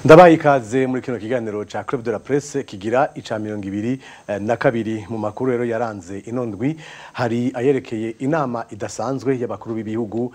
Ndabaye ikaze muri kino kiganiro ca Club de la Presse kigira ica 22 mu makuru rero yaranze inondwi hari ayerekeye inama idasanzwe y'abakuru b'ibihugu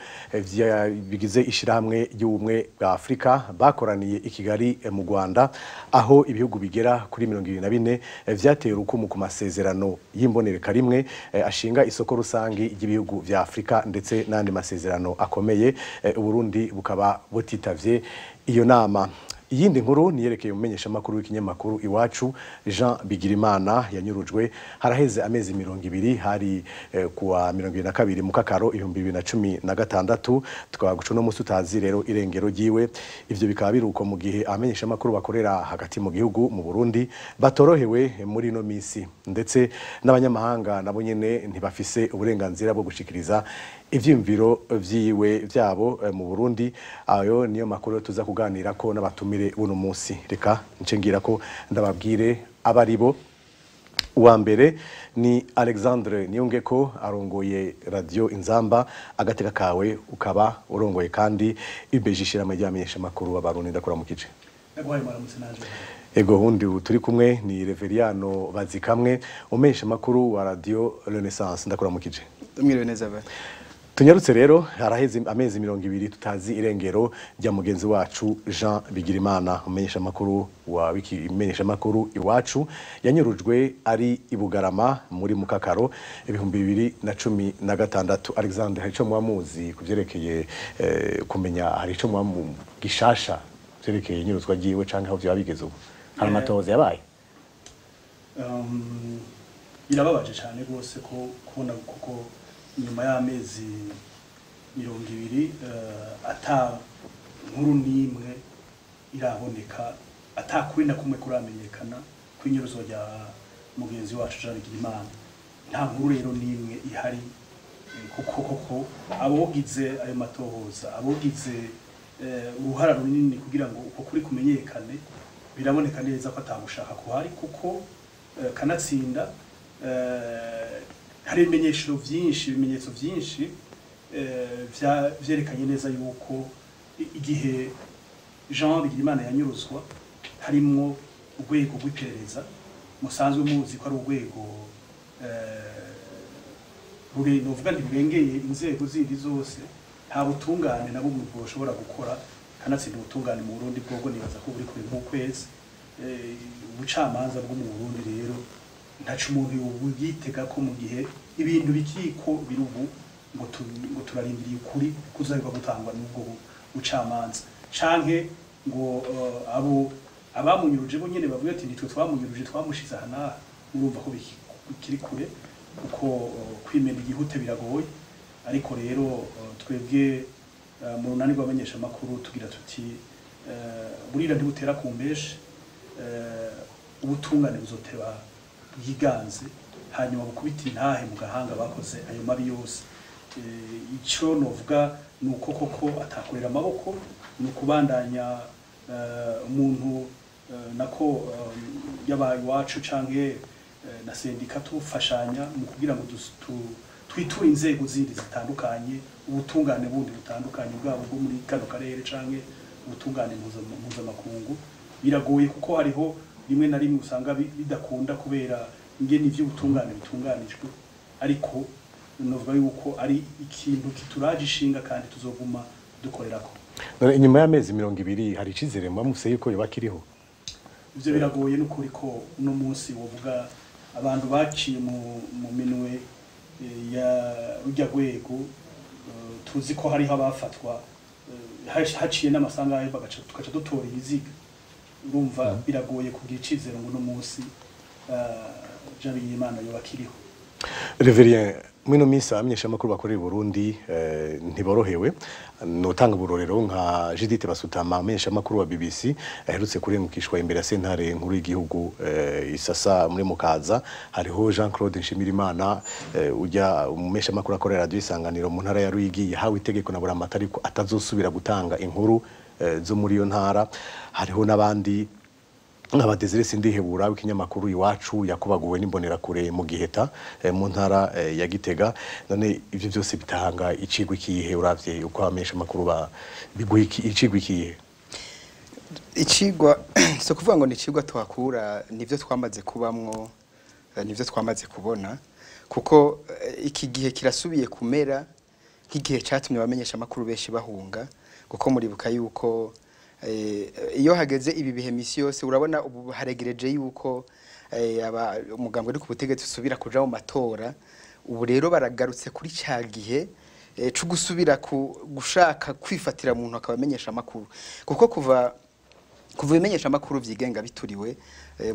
bigize ishirahamwe y'ubumwe bwa Afrika bakoraniye i Kigali mu Rwanda aho ibihugu bigera kuri 24 vyateye urukumu ku masezerano y'imbonereka rimwe ashinga isoko rusangi ry'ibihugu vya Afrika ndetse n'andi masezerano akomeye Burundi bukaba butitavye iyo nama. Iyindi nkuru niyerekeye umenyesha makuru w'ikinyamakuru Iwacu Jean Bigirimana yanyurujwe haraheze amezi 20 hari kuwa 22 mu kakaro 2016 twaguca no musutazi rero irengero giwe ivyo bikaba biruko mu gihe amenyesha makuru bakorera hagati mu gihugu mu Burundi batorohewe muri no misi ndetse n'abanyamahanga nabo nyene ntibafise uburenganzira bwo gushikiriza ivyimviro vyiwe vyabo mu Burundi. Ayo niyo makuru tuza kuganira ko n'abatumire buno munsi. Reka nce ngira ko ndababwire abaribo. Uwa mbere ni Alexandre Niyongeko arongoye radio Inzamba agateka kawe ukaba urongoye kandi ibejishira amajyamenyesha makuru abarundi ndakora mu kice. Ego hundi turi kumwe ni Reveriano Bazikamwe umesha makuru wa radio Renaissance ndakora mu kice. Mwiriwe neza ba. Tunyarutse rero haraheze amezi 20 tutazi irengero rya mugenzi wacu Jean Bigirimana umenyesha makuru wa imenyesha makuru Iwacu yanyurujwe ari ibugarama muri mukakaro 2016. Alexander harico mwamuzi kuvyerekeye kumenya harico mwamugishasha vyerekeye nyuruzwa giwe canke aho vyabigeze ubu hari amatoza yabaye irababaje cyane rwose ko kubona kuko nyuma y'amezi 20 ata nkuru nimwe iraboneka atakwenda kumwe kuramenyekana kwinyuruzo rya mugenzi wacu Jean Bigirimana. Nta nkuru rero nimwe ihari kuko abogize ayo matohoza abogize uruhara runini kugira ngo uko kuri kumenyekane biraboneka neza ko atamushaka kuhari kuko kanatsinda hari ibimenyetso vyinshi vyerekanye neza yuko igihe Jean Bigirimana yanyuruzwa harimwo urwego rw'iperereza musanzwe muzi ko ari urwego novuga ntirurengeye inzego zindi zose nta butungane nabo bwoshobora gukora kanatsinda ubutungane mu Burundi bwobwo nibaza ko buri kuri nk'ukwezi ubucamanza bwo mu Burundi rero ntacu umuntu yitega ko mu gihe ibintu bikiko birubu ngo turarindiriye ukuri kuzabwa gutangwa n'ubwo bucamanza canke ngo abo abamunyuruje bo nyene bavuye ati nitwe twamunyuruje twamushize hana urumva ko bikiri kure uko kwimena igihute biragoye. Ariko rero twebwe mu runani rw'abamenyesha makuru tugira tuti burira ntibutera kumbeshe ubutungane buzoteba yiganze hanyuma bukubita intahe mu gahanga bakoze ayo mabi yose. Ico novuga nuko koko atakorera amaboko nukubandanya umuntu nako yabaye Iwacu canke na sendika tufashanya mu kugira ngo twiture inzego zindi zitandukanye ubutungane bundi butandukanye bwabo bwo muri kano karere canke ubutungane mpuzamakungu. Biragoye kuko hariho rimwe na rimwe usanga bidakunda kubera ingene ivy'ubutungane bitunganijwe, ariko novuga yuko ari ikintu kituraje ishinga kandi tuzoguma dukorerako. Inyuma y'amezi 20 hari icizere mwamuse yuko yobakiriho ivyo biragoye n'ukuri ko no munsi wovuga abantu baciye mu minwe ya rujya rwego tuzi ko hari abafatwa haciye n'amasanga ayo tukaca dutora ibiziga. Urumva biragoye kugira icizere ngo no munsi Jean Bigirimana yobakiriho. Reverien mwino misa amenyesha makuru bakorera i Burundi ntiborohewe notanga burorero nka Judith Basutama amenyesha makuru wa BBC aherutse kurengukishwa imbere ya sentare nkuru y'igihugu isasa muri Mukaza. Hariho Jean Claude Nshimirimana ujya umesha makuru akorera radio Isanganiro mu ntara ya Ruyigi yahawe itegeko na Buramata ariko atazosubira gutanga inkuru zo muri yo ntara. Hariho nabandi nkaba Desire Sindihebura w'ikinyamakuru Iwacu yakubaguwe n'imbonera kure mu Giheta mu ntara ya Gitega. None ivyo byose bitanga icigwa kihe uravye uko amesha makuru biguha icigwa kihe? icigwa so kuvuga ngo ni icigwa tuhakura nivyo twamaze kubamwo nivyo twamaze kubona kuko iki gihe kirasubiye kumera nk'igihe cyatumye abamenyesha makuru benshi bahunga kuko muribuka yuko iyo hageze ibi bihe misi yose urabona ubu haregereje yuko umugambwe uri ku butegetsi usubira kuja mu matora ubu rero baragarutse kuri cya gihe cyo gusubira gushaka kwifatira umuntu akabamenyesha makuru kuko kuva ibimenyesha makuru vyigenga bituriwe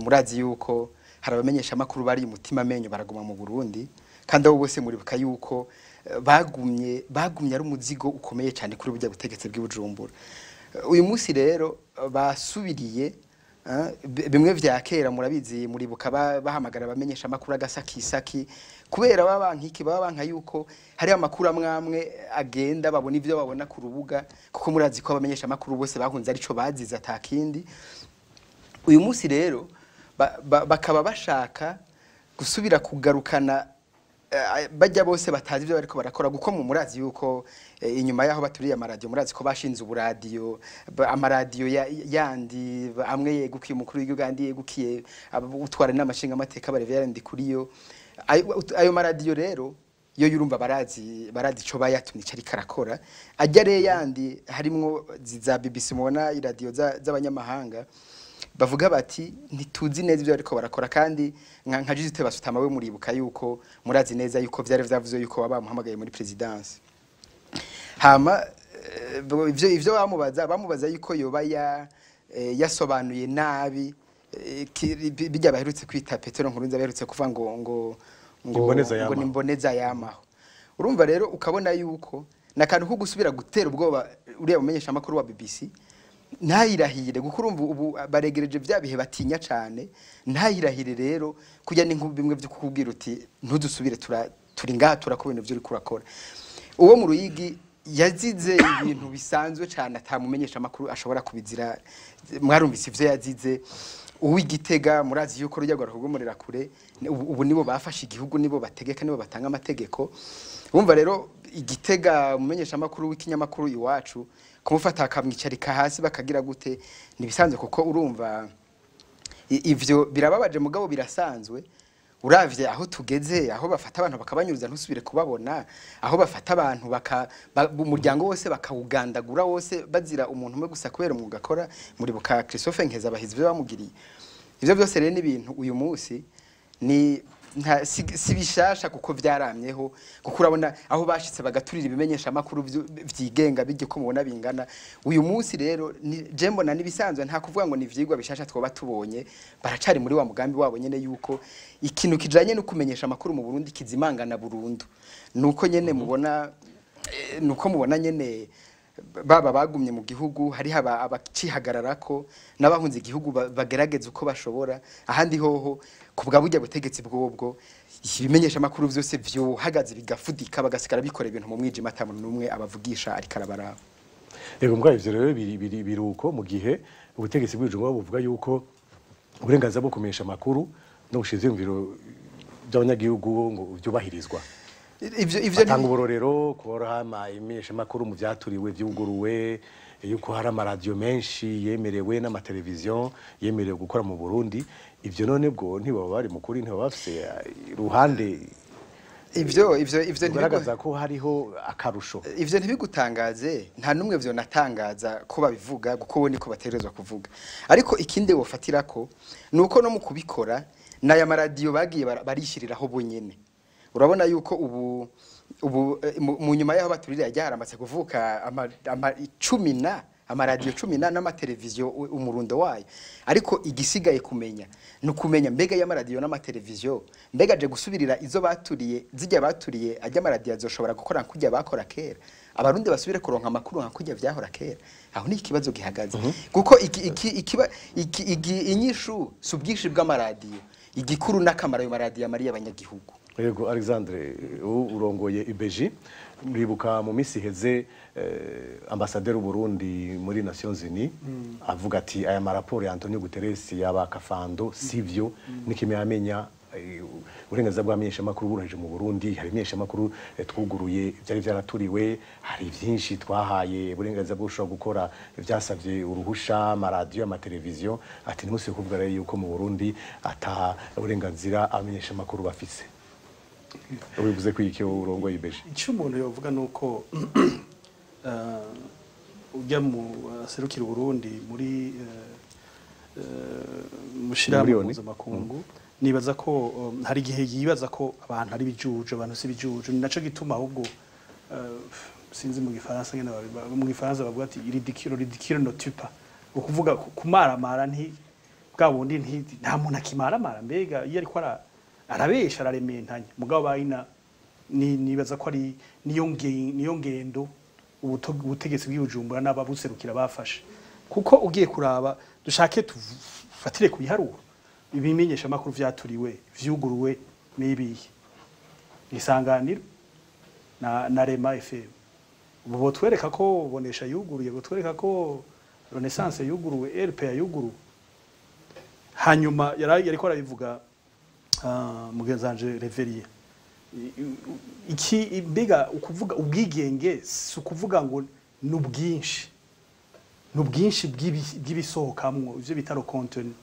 murazi yuko hari abamenyesha makuru bari umutima menyo baraguma mu Burundi kandi abo bose muribuka yuko bagumye ari umuzigo ukomeye cyane kuri burya butegetsi bw'Ibujumbura uyu munsi rero basubiriye bimwe vya kera murabizi muribuka bahamagara abamenyesha makuru agasakisaki kubera babanka yuko hari amakuru amwe agenda babona ivyo babona ku rubuga kuko murazi ko abamenyesha makuru bose bahunze arico baziza atakindi uyu munsi rero bakaba bashaka gusubira kugarukana bajya bose batazi ibyo bariko barakora guko mu murazi yuko inyuma yaho baturiye amaradio murazi ko bashinze uburadio amaradio yandi amwe yegukiye umukuru w'Uganda yegukiye utwara n'amashinga amateka barevera ndi kuriyo ayo maradio rero yo yurumva barazi ico bayatumye cari karakora ajya re yandi harimwo za BBC mubona iradio z'abanyamahanga bavuga bati ntituzi neza ibyo ariko barakora kandi nka Jizite basutama we muribuka yuko murazi neza yuko vyari vyavuze yuko bamuhamagaye muri presidence hama ivyo bamubaza yuko yoba yasobanuye nabi bijya baherutse kwita Petero Nkurunziza baherutse kuvuga ngo nimboneza yamaho urumva rero ukabona yuko nakantu ko gusubira gutera ubwoba uriya mumenyesha makuru wa BBC ntayirahire guko urumva ubu baregereje bya bihe batinya cyane ntayirahire rero kujya bimwe byo kukubwira uti ntudusubire turi ngaha turakora ibintu byo uri kurakora uwo mu Ruyigi yazize ibintu bisanzwe cyane atamumenyesha makuru ashobora kubizira mwarumvise ivyo yazize uw'Igitega murazi yuko rujya rugomorera kure ubu nibo bafashe igihugu nibo bategeka nibo batanga amategeko umva rero Igitega umumenyesha makuru w'ikinyamakuru iwacu kumufata akamwicarika hasi bakagira gute nibisanzwe kuko urumva ivyo birababaje mugabo birasanzwe uravye aho tugeze aho bafata abantu bakabanyuruza ntusubire kubabona aho bafata abantu umuryango wose bakawugandagura wose bazira umuntu umwe gusa kubera umwuga akora muri buka Christophe Nkeza bahize byo bamugiriye ivyo byose rero n'ibintu uyu munsi ni si bishasha kuko vyaramyeho kuko urabona aho bashitse bagaturira ibimenyesha makuru vyigenga bijye ko mubona bingana uyu munsi rero jembo na nibisanzwe nta kuvuga ngo ni vyigwa bishasha twoba tubonye baracari muri wa mugambi wabo nyene yuko ikintu kijanye no kumenyesha makuru mu Burundi kizimangana burundu nuko nyene mubona nyene baba bagumye mu gihugu hari abacihagararako n'abahunze igihugu bagerageza uko bashobora ahandi hoho kubwa burya butegetsi bwobwo ibimenyesha makuru vyose vyo hagaze bigafudika bagasikara bikora ibintu mu mwijima atamuntu numwe abavugisha ari karabara yego mbwa ivyo rero biruko mu gihe ubutegetsi bw'Ibujumbura buvuga yuko uburenganzira bwo kumenyesha makuru no gushiza imviro by'abanyagihugu ngo byubahirizwa ivyo tanga uburorero kurohama imenyesha makuru mu vyaturiwe vyuguruwe yuko hari amaradio menshi yemerewe n'amateleviziyo yemerewe gukora mu Burundi ivyo none bwo ntibaba bari mukuri ntibaba bafise ruhande ivyo bigaragaza ko hariho akarusho ivyo ntibigutangaze nta numwe vyo natangaza ko babivuga guko bo niko baterezwa kuvuga ariko ikinde wofatirako nuko no mu kubikora n'aya maradio bagiye barishiriraho bonyene urabona yuko ubu mu nyuma yaho baturira yajyarambatse kuvuka amaradio 10 n'amateleviziyo umurundo wayo ariko igisigaye kumenya nukumenya mbega y'amaradio n'amateleviziyo mbega je gusubirira izo zijya baturiye ajya amaradio azoshobora gukora nkujya bakora kera abarundi basubire kuronka makuru nkujya vyahora kera aho ni ikibazo gihagaze kuko inyishu subwishi bw'amaradio igikuru n'akamaro yo maradio Maria abanyagihugu Yego Alexandre urongoye IBG muribuka mu misi heze ambassadeur Burundi muri Nations Unies avuga ati aya maraporo ya Antonio Guterres yabakafando sivyo nikime amenya uburenganzira bw'amenyeshamakuru buranje mu Burundi hari amenyeshamakuru twuguruye byari byaraturiwe hari byinshi twahaye uburenganzira bwo gushobora gukora byasabye uruhusha amaradiyo amateleviziyo ati ntimusi kuvuga rero yuko mu Burundi ata uburenganzira amenyeshamakuru bafise ubivuze ko iki urongo yibeje icyo umuntu yovuga nuko ujya mu serukira Burundi muri mushirahamwe mpuzamakungu nibaza ko hari igihe yibaza ko abantu ari bijuju abantu si bijuju ni naco gituma ahubwo sinzi mu gifaransa ngene mu gifaransa bavuga ati ridicule no tupa ukuvuga kumaramara nti bwa bundi nta muntu akimaramara mbega iyo ariko arabesha ararementanya mugabo bayina nibaza ko ari niyo ngendo ubutegetsi bw'Ibujumbura n'ababuserukira bafashe kuko ugiye kuraba dushake tufatire ku biharuro ibimenyesha makuru vyaturiwe vyuguruwe nibiye Isanganiro na Rema FM ubu botwereka ko bonesha yuguruye botwereka ko Renaissance yuguruwe RPA yuguruwe hanyuma yariko arabivuga mugenzanje Reveriye iki mbega ukuvuga ubwigenge si ukuvuga ngo nubwinshi bw'ibisohokamwo ivyo bitaro contenu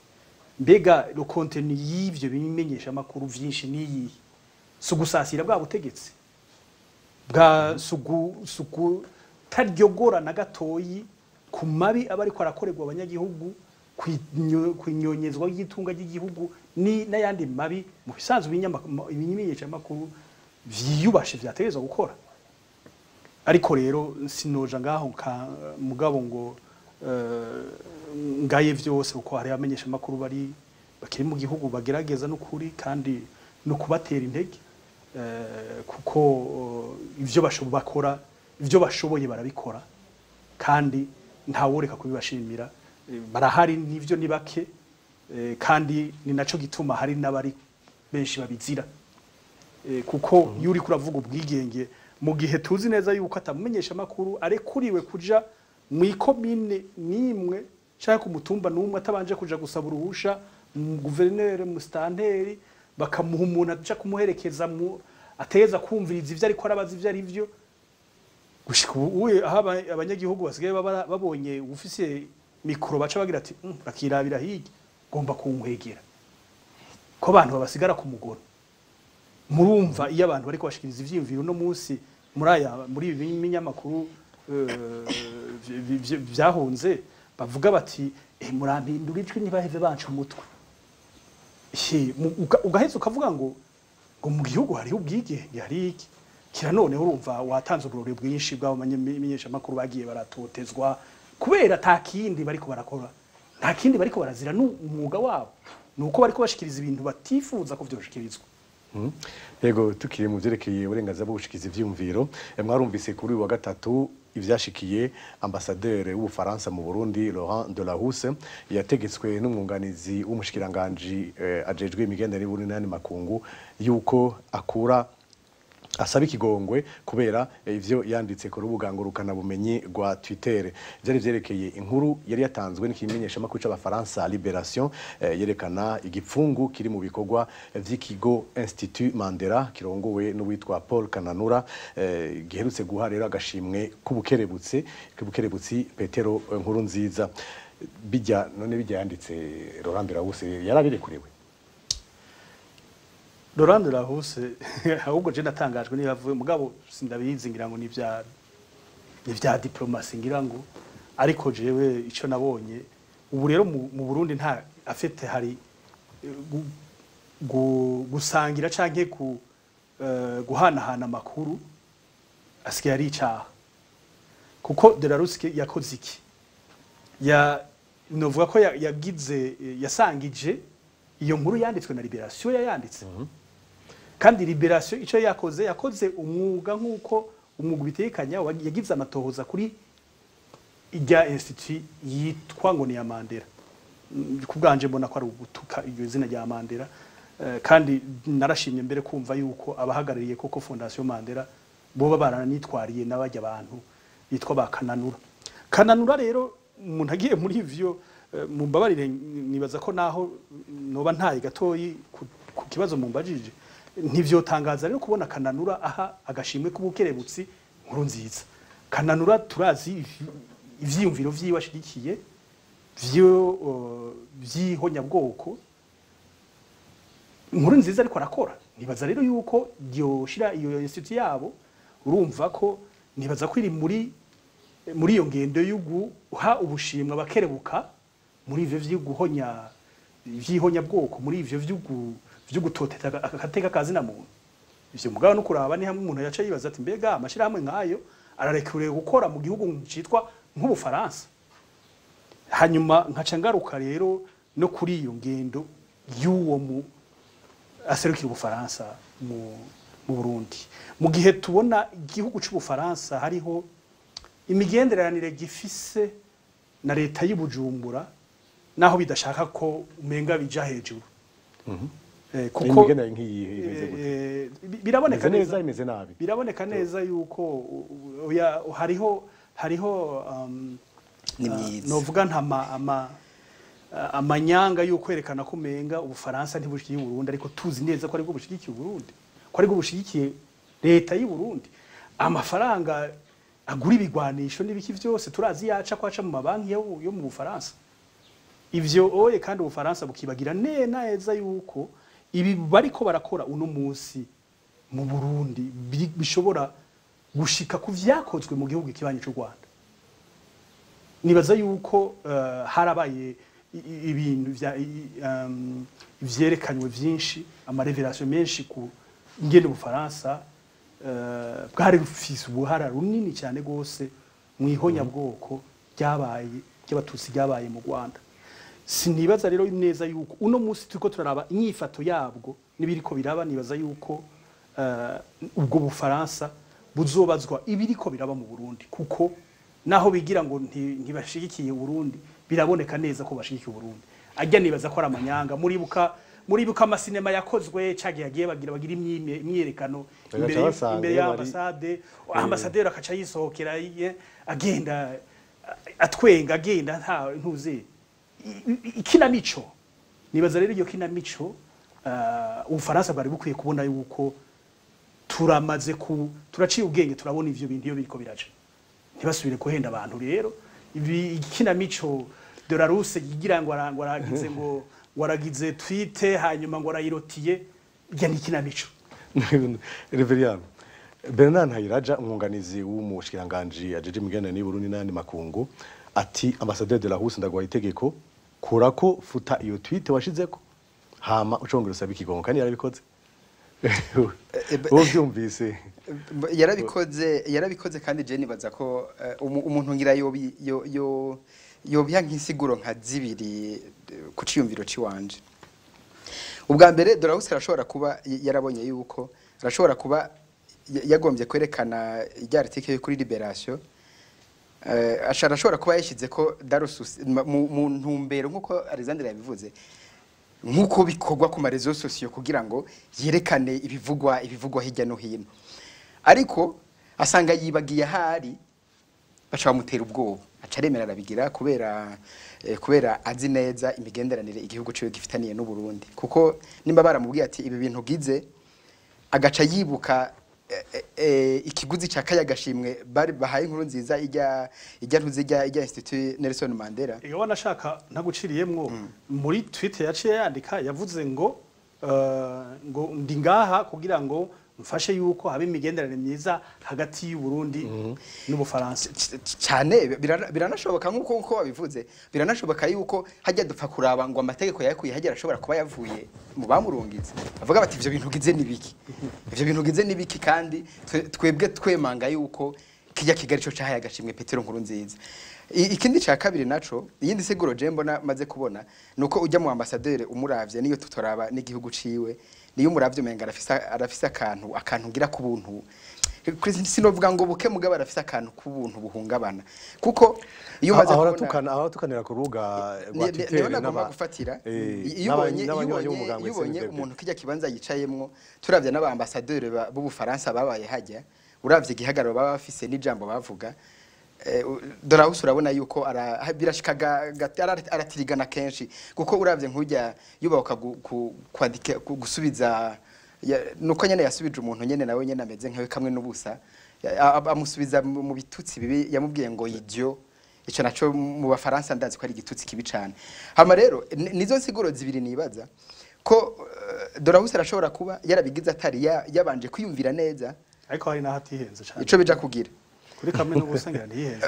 mbega lo contenu y'ivyo bimenyesha makuru vyinshi niyi sugusasira bwa butegetsi bwa sugu taryogora na gatoyi ku mabi abari ko arakorerwa abanyagihugu kwinyonyezwa y'itunga ry'igihugu ni nayandi mabi mu bisanzwe ibimenyesha makuru vyiyubashe vyategezwa gukora ariko rero sinoja ngaho mugabo ngo ngaye vyose uko hari amenyesha makuru bakiri mu gihugu bagerageza n'ukuri kandi no kubatera intege kuko ivyo bakora ivyo bashoboye barabikora kandi ntaworeka kubibashimira barahari n'ivyo ni bake kandi ni naco gituma hari n'abari benshi babizira kuko yuri kuravuga ubwigenge mu gihe tuzi neza yuko atamumenyesha makuru arekuriwe kuja mu ikomine nimwe cyangwa ku mutumba numwe atabanje kuja gusaba uruhusha mu guverineri mu stanteri bakamuha umuntu aja kumuherekeza mu ateza kumviriza ivyo ariko arabaza ivyo ari byo gushika uwe aho abanyagihugu basigaye babonye ufise mikro baca bagira ati bakirabira hirya gomba kunkwegera ko abantu babasigara ku mugono murumva iyo abantu bariko bashikiriza ivyimviro no munsi muri ibi binyamakuru vyahunze bavuga bati murampindura ijwi ntibaheve banca umutwe ugaheza ukavuga ngo mu gihugu hariho ubwigenge hari iki kira none urumva watanze uburore bwinshi bw'abamenyesha makuru bagiye baratotezwa kubera takindi bariko barakora nta kindi bariko barazira n'umwuga wabo nuko bariko bashikiriza ibintu batifuza ko vyoshikirizwa yego tukiri mu vyerekeye uburenganzira bwo gushikiza ivyumviro mwarumvise kuri wa gatatu ivyashikiye ambassadeur w'Ubufaransa mu Burundi Laurent Delahousse yategetswe n'umwunganizi w'umushikiranganje ajejwe imigenderanire y'Uburundi n'andi makungu yuko akura asaba ikigongwe kubera ivyo yanditse ku rubuga ngurukana bumenyi rwa Twitter byari vyerekeye inkuru yari yatanzwe n'ikimenyesha makuru c'abafaransa Libération yerekana igipfungu kiri mu bikorwa vy'ikigo Institut Mandela kirongowe n'uwitwa Paul Kananura giherutse guha rero agashimwe k'ubukerebutsi Petero Nkurunziza bijya yanditse Laurent Delahousse yarabirekuriwe Laurent Delahousse ahubwo je natangajwe nibavuye mugabo sindabizi ngira ngo ni vya diplomasi ngira ngo ariko jewe ico nabonye ubu rero mu Burundi nta afete hari gusangira canke guhanahana makuru asigaye ari icaha kuko Delahousse yakoze iki novuga ko yasangije iyo nkuru yanditswe na Libération yayanditse kandi Libération ico yakoze umwuga nkuko umwuga bitekanya yagize amatohoza kuri ijya institut yitwa ngo ni ya Mandela kubganje mbona ko ari ugutuka iryo zina rya Mandela kandi narashimye mbere kumva yuko abahagarariye koko Fondation Mandela boba baranitwariye n'abajya abantu yitwa bakananura rero umuntu agiye muri ivyo mumbabarire nibaza ko naho noba ntaye gatoyi ku kibazo mumbajije ntivyotangaza rero kubona Kananura aha agashimwe k'ubukerebutsi nkuru nziza. Kananura turazi ivyiyumviro vyiwe ashigikiye vy'ihonyabwoko inkuru nziza ariko arakora. Nibaza rero yuko yoshira iyo institute yabo, urumva ko nibaza ko iri muri iyo ngendo y'uguha ubushimwa bakerebuka muri ivyo vy'uguhonya ivy'ihonyabwoko, muri ivyo vy'ugutoteta akateka kazi na muntu. Ivyo mugabo no kuraba ni hamwe umuntu yaca yibaza ati mbega amashirahamwe nk'ayo ararekuriwe gukora mu gihugu citwa nk'Ubufaransa. Hanyuma nkaca ngaruka rero no kuri iyo ngendo y'uwo mu aserukira Ubufaransa mu Burundi. Mu gihe tubona igihugu c'Ubufaransa hariho imigenderanire gifise na leta y'Ibujumbura naho bidashaka ko umenga bija hejuru. Kuko biraboneka neza imeze nabi. Biraboneka neza yuko hariho novuga ntama amanyanga yo kwerekana ko umenga Ubufaransa ntibushikiye Burundi, ariko tuzi neza ko ari bwo bushigikiye Burundi, ko ari bwo bushigikiye leta y'u Burundi. Amafaranga agura ibigwanisho n'ibiki vyose turazi yaca kwaca mu mabanki yo mu Bufaransa. Ivyo oye kandi Ubufaransa bukibagira neza yuko ibi bariko barakora uno munsi mu Burundi bishobora gushika ku vyakozwe mu gihugu kibanye cy'u Rwanda. Nibaza yuko harabaye ibintu vyerekanywe vyinshi, amarevelation menshi ku ngene Ubufaransa bwari rufise ubuhara runini cyane gose mu ihonyabwoko ry'abatutsi ryabaye mu Rwanda. Sinibaza rero neza yuko uno munsi turiko turaraba inyifato yabwo nibiriko biraba, nibaza yuko ubwo Bufaransa buzobazwa ibiriko biraba mu Burundi, kuko naho bigira ngo ntibashigikiye Burundi biraboneka neza ko bashigikiye Burundi. Ajya nibaza ko ari amanyanga. Muribuka amasinema yakozwe cagiye agiye bagira imyerekano imbere ya ambasaderi akaca yisohokera agenda atwenga agenda nta ntuze ikinamico. Nibaza rero iyo kinamico Ubufaransa bari bukwiye kubona yuko turaciye ubwenge, turabona ivyo bintu iyo biriko biraje, ntibasubire kuhenda abantu. Rero ibi ikinamico de la Russe yigira ngo aragize ngo waragize twite hanyuma ngo arayirotiye ya ni kinamico. Reverien Bernard Ntayiraja, umwunganizi w'umushikiranganje ajeje imigenderanire y'u Burundi n'andi makungu, ati ambassadeur de la Russe ndagwaye itegeko kurako futa iyo tweet washizeko hama ucongera usaba ikigongo, kandi yarabikoze. Uvyumvise yarabikoze kandi je nibaza ko umuntu ngira yobya nk'insiguro nka zibiri ku ciyumviro ciwanje. Ubwa mbere de la Russe arashobora kuba yarabonye yuko arashobora kuba yagombye kwerekana ijya article kuri Liberation, arashobora kuba yashize ko darusus mu ntumbero nkuko Alexandre yabivuze, nkuko bikorwa ku marezo sociaux kugira ngo yerekane ibivugwa hirya no hino, ariko asanga yibagiye hari baca bamutera ubwoba, aca aremera arabigira kubera azi neza imigenderanire igihugu cyo gifitaniye n'u Burundi. Kuko nimba baramubwiye ati ibi bintu gize, agaca yibuka ikiguzi ca kaya gashimwe bari bahaye inkuru nziza ijya Institut Nelson Mandela. Iyo wanashaka naguciriyemwo muri Twitter yaciye yandika yavuze ngo ndi ngaha kugira ngo mfashe yuko habe imigenderanire myiza hagati y'u Burundi n'Ubufaransa. Cyane biranashoboka nkuko wabivuze, biranashoboka yuko hajya dupfa kuraba ngo amategeko yakuye hajya arashobora kuba yavuye mu bamurungize, avuga bati ivyo bintu gize nibiki, ivyo bintu gize nibiki, kandi twebwe twemanga yuko kijya Kigali cyo cahaye agashimwe Petero Nkurunziza. Ikindi ca kabiri naco, iyindi siguro je mbona maze kubona nuko ujya mu ambassadeur umuravye niyo tutoraba n'igihugu ciwe, niyo umuravye umenga arafise akantu ngira ku buntu, sinovuga ngo buke mugaba arafise akantu ku buntu buhungabana, kuko iyo maze kubona aho tukanira ku rubuga rwa Twitter n'aba gufatira yubonye umuntu kijya kibanza yicayemwo, turavye n'aba ambassadeur b'Ubufaransa babaye hajya, uravye gihagararo baba bafise n'ijambo bavuga, de la Russe urabona yuko birashikaga aratirigana kenshi, kuko uravye nkujya yubahuka kwandika gusubiza nuko nyene yasubije umuntu nyene nawe nyene ameze nkawe kamwe n'ubusa amusubiza mu bitutsi bibi yamubwiye ngo idyo ico naco mu bafaransa ndazi ko ari igitutsi kibi cyane hama rero nizo nsiguro zibiri nibaza ko Dorahus arashobora kuba yarabigize atari yabanje kwiyumvira neza ariko hari naho atihenze cyane ico bija kugira kuri kamwe n'ubusangira ntihenze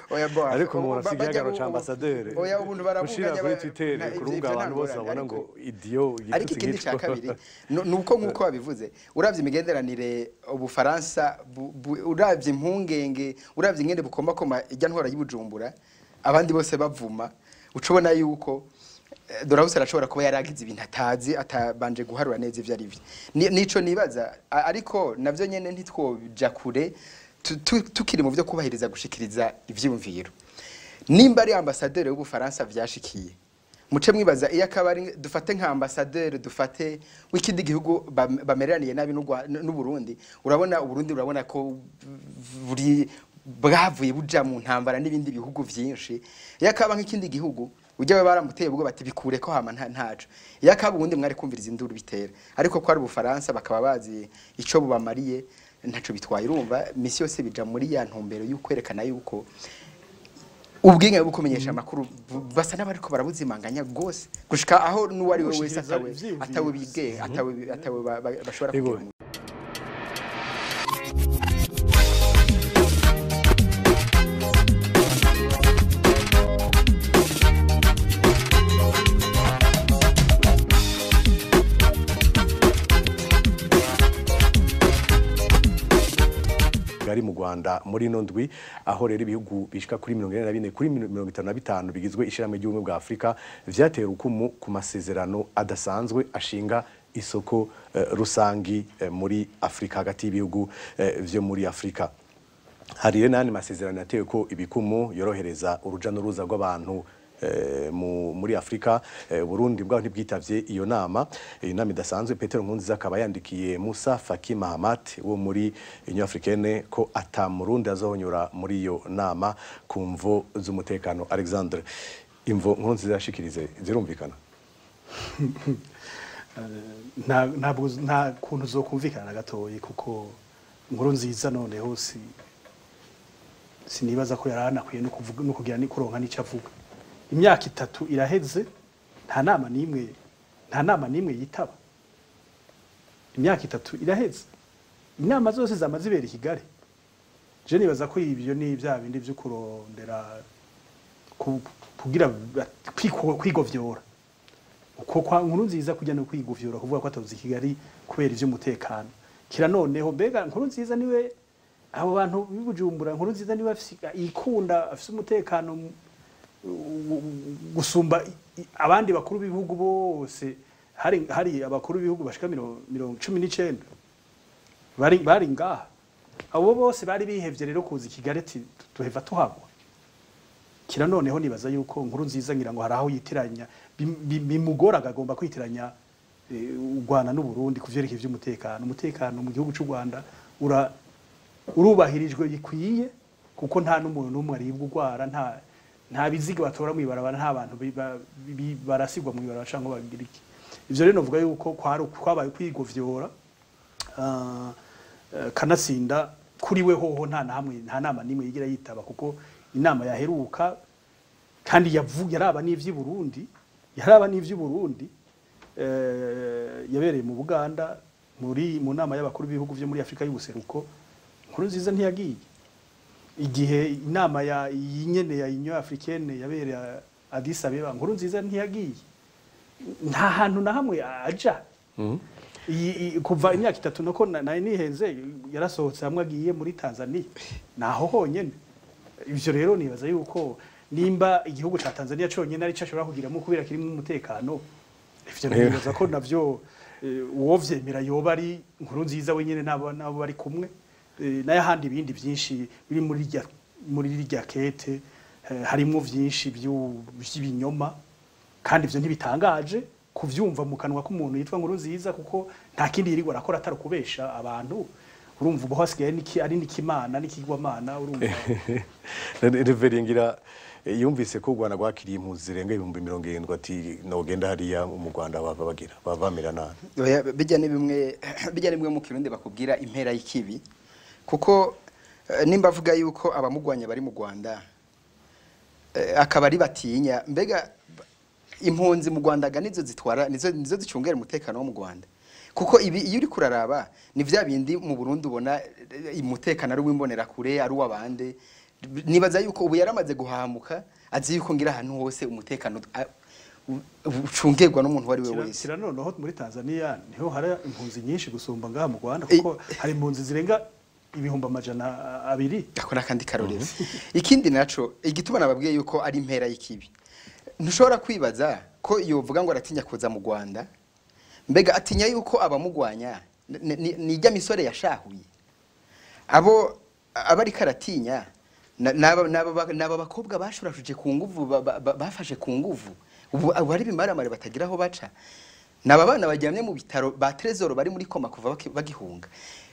oya bo ariko mu rasigagaro ca ambassadeur oya ubuntu barabunganya kuri Twitter ku rubuga abantu bose babona ngo idio ariko ikindi cya kabiri nuko nkuko babivuze uravye imigenderanire ubufaransa uravye impungenge uravye ingende bukomakoma ijya ntwara y'Ibujumbura abandi bose bavuma ucubona yuko Dorahus arashobora kuba yaragize ibintu atazi atabanje guharura neza ivyo ari byo nico nibaza ariko navyo nyene ntitwoja kure tukiri mu byo kubahiriza gushikiriza ivyumviro nimba ari ambassadeur w'Ubufaransa vyashikiye muce mwibaza iyo akabari dufate nka ambassadeur dufate w'ikindi gihugu bamereraniye nabi n'u Burundi urabona Uburundi urabona ko buri bwavuye buja mu ntambara n'ibindi bihugu vyinshi yakaba nk'ikindi gihugu ujya baramuteye ubwo bati bikure ko hama ntaco yakaba ubundi mwari kumviriza induru bitera ariko ko ari Ubufaransa bakaba bazi ico bubamariye ntaco bitwaye urumva misi yose bija muri ya ntumbero y'ukwerekana yuko ubwinga bwo kumenyesha amakuru basa n'abariko barabuzimanganya gose gushika aho n'uwari we wese atawe bige atawe bashobora kugira mu Rwanda muri nondwi aho rero ibihugu bishika kuri 44 kuri 55 bigizwe ishiramwe ry'ubumwe bwa Afrika vyatera ukumu ku masezerano adasanzwe ashinga isoko rusangi muri Afrika hagati y'ibihugu vyo muri Afrika. Hari rero nani masezerano yatewe ko ibikumu yorohereza uruja n'uruza rw'abantu muri Afrika. Burundi bwaho ntibwitavye iyo nama idasanzwe. Petero Nkurunziza akaba yandikiye Musa Faki Mahamat wo muri Union Africaine ko atamurundi azohonyura muri iyo nama kumvo z'umutekano. Alexandre, imvo Nkurunziza yashikirize zirumvikana? nta kuntu zokumvikana gatoyi kuko Nkurunziza noneho sinibaza ko yaranakwiye no kugira ni kuronka n'ico avuga. Imyaka 3 iraheze nta nama nimwe yitaba. Imyaka 3 iraheze inama zose zamazibera i Kigali. Je nibaza ko ibyo ni bya bindi byo kurondera kugira kwigovyora uko kwa Nkurunziza kujya no kwigovyora kuvuga ko atavuze Kigali kubera ivy'umutekano. Kira noneho mbega Nkurunziza niwe abo bantu bibujumbura Nkurunziza niwe ikunda afise umutekano gusumba abandi bakuru b'ibihugu bose. Hari abakuru b'ibihugu bashika 19 bari ngaha. Abo bose bari bihevye rero kuza Kigali tuheva tuhagwa. Kira noneho nibaza yuko Nkurunziza ngira ngo haraho yitiranya bimugora agomba kwitiranya u Rwanda n'u Burundi kuvyerekeye ivy'umutekano. Umutekano mu gihugu cy'u Rwanda urubahirijwe gikwiye kuko nta n'umuntu n'umwe aribwa urwara nta biziga batora mu ibarabara nta bantu barasigwa mu ibarabara canke bagira iki. Ivyo rero novuga yuko kwabaye kwigovyora kanatsinda kuri we hoho nta nama nimwe yigira yitaba kuko inama yaheruka kandi yaraba n'ivyi Burundi yabereye mu Buganda mu nama y'abakuru b'ibihugu vyo muri Afrika y'ubuseruko. Nkurunziza ntiyagiye igihe inama yinyene ya Union Africaine yabereye Addis Abeba. Nkurunziza ntiyagiye nta hantu na hamwe aja. Kuva imyaka 3 nako naye nihenze yarasohotse hamwe agiye muri Tanzania naho honyene. Ivyo rero nibaza yuko nimba igihugu ca Tanzania conyene ari cashobora kugiramo kubera kirimo umutekano, ivyo nibaza ko navyo uwovyemera yoba ari Nkurunziza wenyene nabo bari kumwe naye handi ibindi byinshi biri muri rya kete harimo byinshi by'ibinyoma kandi ivyo ntibitangaje kuvyumva mu kanwa k'umuntu yitwa Nkurunziza kuko nta kindi yirigwa arakora atari kubesha abantu. urumva ubu hasigaye ari n'ikimana n'ikigwamana urumva Reveringira yumvise ko u Rwanda rwakiriye impunzi zirenga 70,000 ati nogenda hariya mu Rwanda bavamira nabi. Bijya nimwe mu Kirundi bakubwira impera y'ikibi kuko nimba avuga yuko abamugwanya bari mu Rwanda akaba ari batinya mbega impunzi mu Rwanda nizo zitwara nizo zicungera umutekano wo mu Rwanda kuko ibi iyo uri kuraraba ni vya bindi mu Burundi ubona umutekano ari w'imbonera kure ari wabande nibaza yuko ubu yaramaze guhamuka azi yuko ngira ahantu hose umutekano ucungerwa n'umuntu wari we wese. Kira noneho muri Tanzania niho hari impunzi nyinshi gusumba ngaha mu Rwanda kuko hari impunzi zirenga 200,000. Akora kandi karorero. Ikindi naco igituma nababwiye yuko ari impera y'ikibi. Ntushobora kwibaza ko yovuga ngo aratinya kuza mu Rwanda mbega atinya yuko abamugwanya nijya misore yashahuye abo abari karatinya naba bakobwa bashurashuje ku nguvu bafashe ku nguvu ubu ari bimaramare batagira aho baca naba bana bajyamye mu bitaro ba Trezor bari muri koma kuva bagihunga.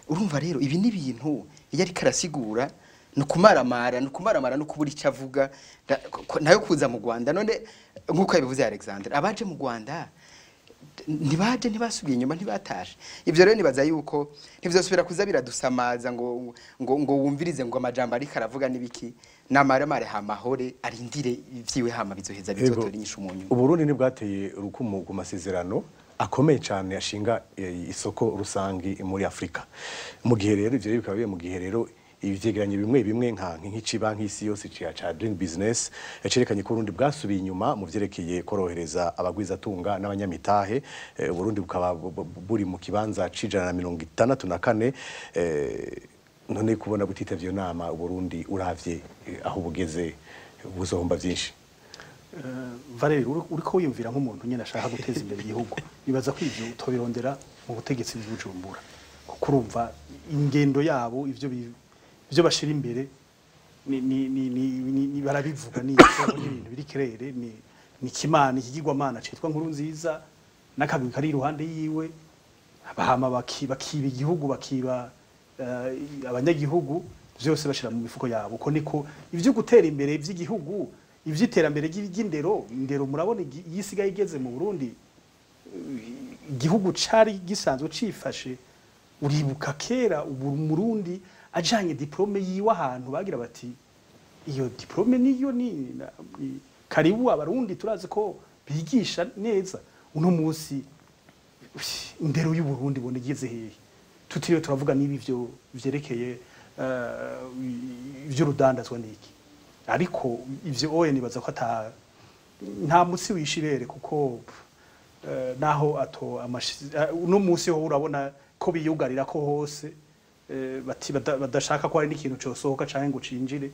Urumva rero ibi ni ibintu iyo ari karasigura nukumaramara no kubura icyo avuga nayo kuza mu Rwanda none nkuko yabivuze Alexander abaje mu Rwanda ntibasubiye inyuma ntibataje ivyo rero nibaza yuko ntivyosubira kuza biradusamaza ngo wumvirize ngo amajambo ari karavuga nibiki namaremare hamahore arindire ivyiwe hama bizoheza bizotora inyishu mu nyuma. Uburundi nibwateye urukumu ku masezerano akomeye cyane yashinga isoko rusangi muri Afrika mu gihe rero ivyo bikaba mu gihe rero ivyegeranye bimwe nk'iciba nk'isi yose ca Dream Business yacerekanye ko Burundi bwasubiye inyuma mu vyerekeye korohereza abagwiza tunga n'abanyamitahe. Burundi bukaba buri mu kibanza c'164 none kubona butitavye nama Burundi uravye aho bugeze buzohomba vyinshi. Valeri uriko wiyumvira nk'umuntu nyene ashaka guteza imbere igihugu nibaza ko ivyo utobirondera mu butegetsi bw'Ubujumbura kuko urumva ingendo yabo ivyo bashira imbere ni barabivuga ni ibintu biri kirere ni kimana ikigirwamana citwa nkuru nziza n'akagwi kari iruhande yiwe bahama bakiba igihugu bakiba abanyagihugu byose bashira mu mifuko yabo uko niko ivyo gutera imbere by'igihugu ivy'iterambere ry'indero murabona yisigaye igeze mu Burundi igihugu cari gisanzwe cifashe uribuka kera ubu Murundi ajanye diplome yiwe ahantu bagira bati iyo diplome niyo ni karibu abarundi turazi ko bigisha neza uno munsi indero y'u Burundi bonegeze hehe tutiriwe turavuga nibi byo vyerekeye ivyo rudandazwa niki ariko ivyo oye nibaza ko nta musi wishirere kuko naho ato uno munsi ho urabona ko biyugarira ko hose bati badashaka ko hari n'ikintu cyosohoka canke ngo cinjire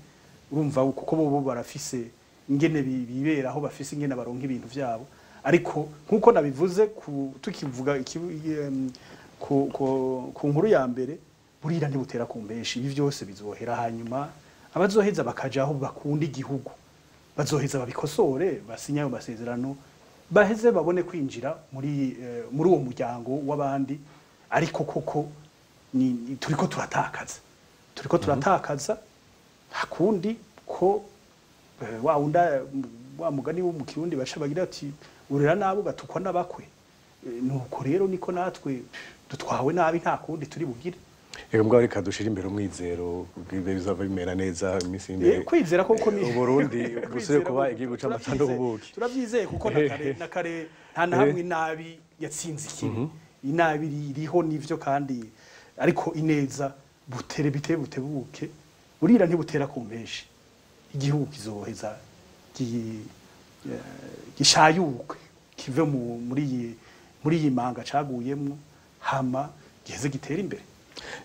urumva kuko bo barafise ingene bibera aho bafise ingene baronka ibintu vyabo ariko nkuko nabivuze tukivuga ku nkuru ya mbere burira ntibutera kumbeshi ibi byose bizohera hanyuma abazoheza bakaja aho bakunda igihugu bazoheza babikosore basinya ayo masezerano baheze babone kwinjira muri uwo muryango w'abandi ariko koko turiko turatakaza hakundi ko wa mugani wo mu Kirundi baca bagira ati urera nabo gatukwa n'abakwe nuko rero niko natwe dutwawe nabi nta kundi turi bugire. Ego mbwa reka dushira imbere umwizero bizava bimera neza imisi imbere kwizera koko ni Burundi gusubire kuba igihugu c'amatando ubuki turavyizeye kuko nakare nta nahamwe nabi yatsinze ikibi inabi iriho nivyo kandi ariko ineza butebuke burira ntibutera kumpeshi igihugu kizoheza gishayuke kive muri iyi manga caguyemwo hama giheze gitera imbere.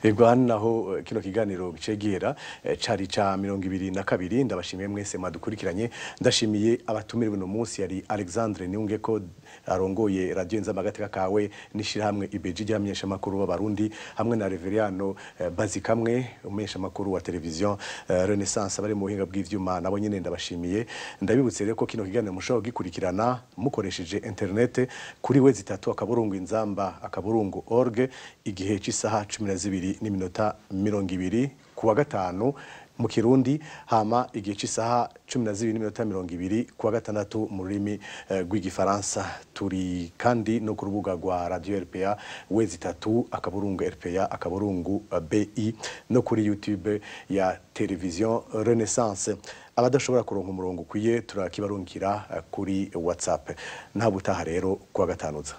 Ego hano naho kino kiganiro gicegera cari ca 22 ndabashimiye mwese mwadukurikiranye ndashimiye abatumire buno munsi yari Alexandre Niungeko arongoye radio Nzamagateka kawe nishira hamwe ibeji ryamenyesha makuru b'abarundi hamwe na Reveriano Bazikamwe umumenyesha makuru wa television Renaissance bari mu buhinga bw'ivyuma nabo nyene ndabashimiye ndabibutse rero ko kino kiganiro mushobora gikurikirana mukoresheje internet kuri wezi 3 akaburungu inzamba akaburungu org igihe c'isaha 10 12:20 kuwa gatanu mu Kirundi, hama igihe cy'isaha 12:20 kuwa gatandatu mu rurimi rw'igifaransa. Turi kandi no ku rubuga rwa Radio RPA wezi3 akaburungu RPA akaburungu BI no kuri YouTube ya Television Renaissance. Abadashobora kuronka umurongo ukwiye turakibarunkira kuri WhatsApp. Nta butaha rero kuwa gatanuza.